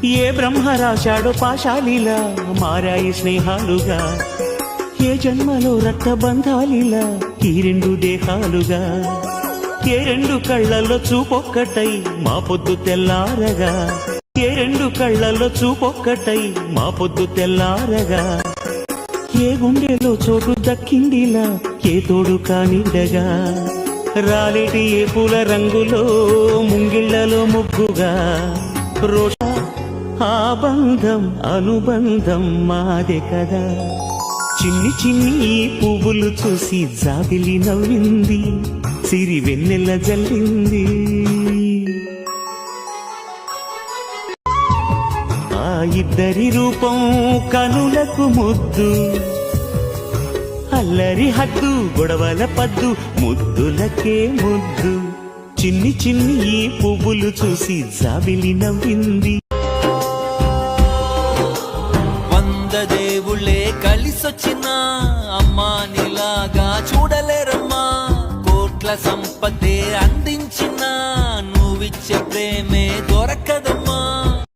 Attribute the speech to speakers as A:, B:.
A: ఏ బ్రహ్మ రాశాడో పాశాలిలా మారాయి స్నేహాలుగా, ఏ జన్మలో రక్త బంధాలిలా ఈ రెండు దేహాలుగా, ఏ రెండు కళ్ళల్లో చూపొక్కటై మా పొద్దు తెల్లారగా, ఏ రెండు కళ్ళల్లో చూపొక్కటై మా పొద్దు తెల్లారగా, ఏ గుండెలో చోటు దక్కిందిలా ఏ తోడు కానిడగా, రాలేటి ఏ పూల రంగులో ముంగిళ్లలో ముగ్గుగా, రోష ఆ బంధం అనుబంధం మాదే కదా. చిన్ని చిన్ని ఈ పువ్వులు చూసి జాబిలి నవ్వింది, సిరి వెన్నెల జల్లింది. ఆ ఇద్దరి రూపం కనులకు ముద్దు, అల్లరి హద్దు గొడవల పద్దు ముద్దులకే ముద్దు. చిన్ని చిన్ని ఈ పువ్వులు చూసి జాబిలి నవ్వింది.
B: దేవుళ్ళే కలిసొచ్చిన అమ్మా నీలాగా చూడలేరమ్మా, కోట్ల సంపదే అందించి